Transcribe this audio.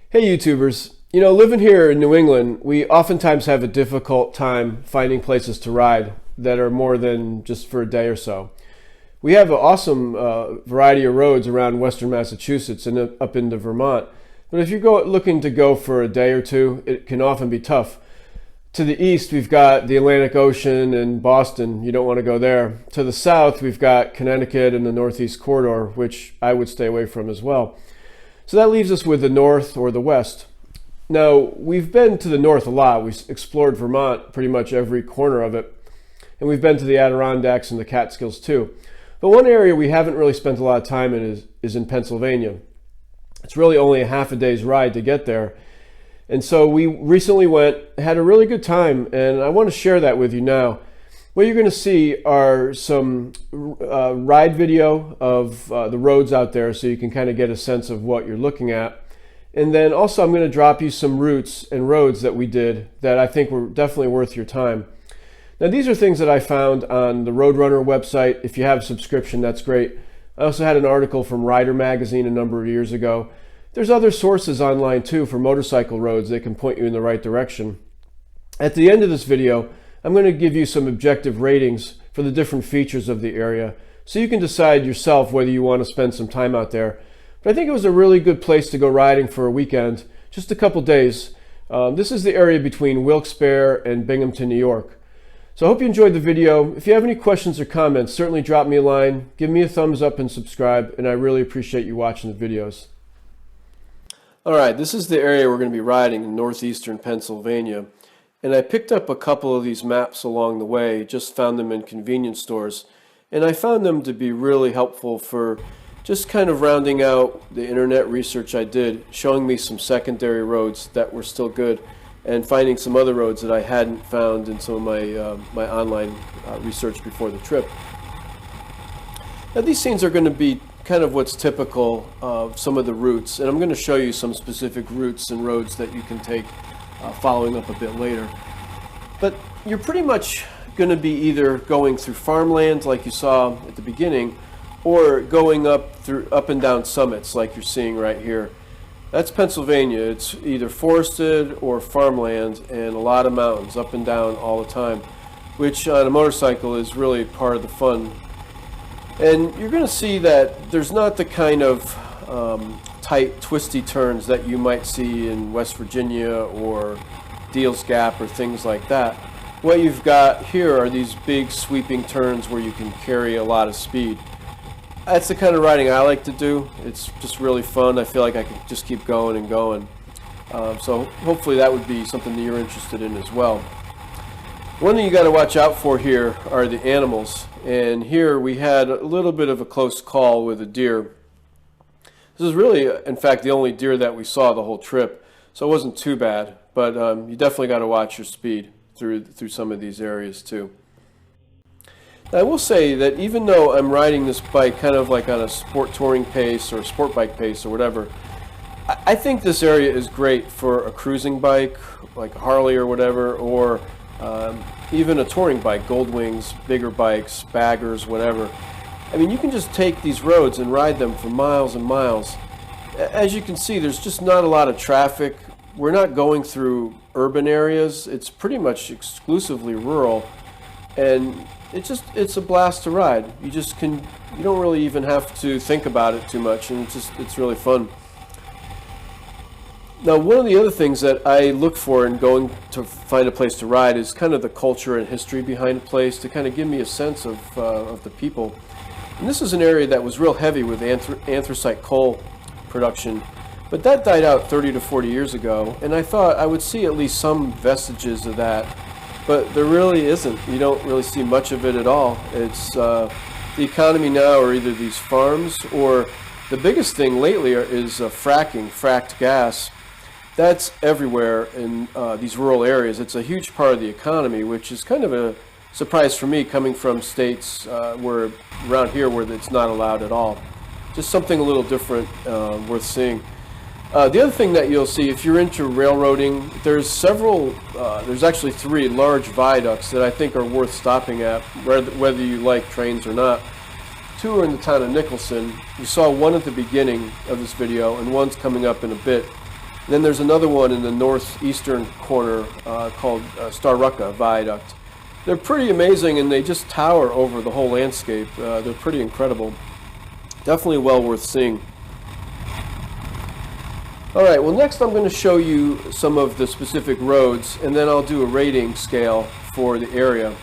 Hey YouTubers, living here in New England, we oftentimes have a difficult time finding places to ride that are more than just for a day or so. We have an awesome variety of roads around western Massachusetts and up into Vermont, but if you're looking to go for a day or two, it can often be tough. To the east, we've got the Atlantic Ocean and Boston. You don't want to go there. To the south, we've got Connecticut and the Northeast Corridor, which I would stay away from as well. So that leaves us with the north or the west. Now, we've been to the north a lot. We've explored Vermont, pretty much every corner of it. And we've been to the Adirondacks and the Catskills too. But one area we haven't really spent a lot of time in is in Pennsylvania. It's really only a half a day's ride to get there. And so we recently had a really good time, and I want to share that with you now. What you're going to see are some ride video of the roads out there so you can kind of get a sense of what you're looking at. And then also I'm going to drop you some routes and roads that we did that I think were definitely worth your time. Now these are things that I found on the Roadrunner website. If you have a subscription, that's great. I also had an article from Rider magazine a number of years ago. There's other sources online too for motorcycle roads that can point you in the right direction. At the end of this video, I'm going to give you some objective ratings for the different features of the area so you can decide yourself whether you want to spend some time out there. But I think it was a really good place to go riding for a weekend, just a couple days. This is the area between Wilkes-Barre and Binghamton, New York. So I hope you enjoyed the video. If you have any questions or comments, certainly drop me a line, give me a thumbs up and subscribe, and I really appreciate you watching the videos. Alright, this is the area we're going to be riding in Northeastern Pennsylvania. And I picked up a couple of these maps along the way, just found them in convenience stores, and I found them to be really helpful for just kind of rounding out the internet research I did, showing me some secondary roads that were still good, and finding some other roads that I hadn't found in some of my online research before the trip. Now these scenes are going to be kind of what's typical of some of the routes, and I'm going to show you some specific routes and roads that you can take following up a bit later. But you're pretty much going to be either going through farmland like you saw at the beginning, or going up and down summits like you're seeing right here. That's Pennsylvania. It's either forested or farmland and a lot of mountains up and down all the time, which on a motorcycle is really part of the fun. And you're going to see that there's not the kind of tight, twisty turns that you might see in West Virginia or Deals Gap or things like that. What you've got here are these big sweeping turns where you can carry a lot of speed. That's the kind of riding I like to do. It's just really fun. I feel like I can just keep going and going. So hopefully that would be something that you're interested in as well. One thing you got to watch out for here are the animals. And here we had a little bit of a close call with a deer. This is really, in fact, the only deer that we saw the whole trip, so it wasn't too bad. But you definitely got to watch your speed through some of these areas too. Now, I will say that even though I'm riding this bike kind of like on a sport touring pace or sport bike pace or whatever, I think this area is great for a cruising bike, like a Harley or whatever, or even a touring bike, Gold Wings, bigger bikes, baggers, whatever. I mean, you can just take these roads and ride them for miles and miles. As you can see, there's just not a lot of traffic. We're not going through urban areas. It's pretty much exclusively rural, and it's a blast to ride. You don't really even have to think about it too much, and it's really fun. Now, one of the other things that I look for in going to find a place to ride is kind of the culture and history behind a place, to kind of give me a sense of the people. And this is an area that was real heavy with anthracite coal production, but that died out 30 to 40 years ago, and I thought I would see at least some vestiges of that, but there really isn't. You don't really see much of it at all. It's the economy now are either these farms, or the biggest thing lately is fracked gas. That's everywhere in these rural areas. It's a huge part of the economy, which is kind of a surprise for me, coming from states where around here where it's not allowed at all. Just something a little different, worth seeing. The other thing that you'll see if you're into railroading, there's actually 3 large viaducts that I think are worth stopping at, whether you like trains or not. 2 are in the town of Nicholson. You saw one at the beginning of this video, and one's coming up in a bit. Then there's another one in the northeastern corner called Starrucka Viaduct. They're pretty amazing, and they just tower over the whole landscape. They're pretty incredible. Definitely well worth seeing. All right, well, next I'm going to show you some of the specific roads, and then I'll do a rating scale for the area.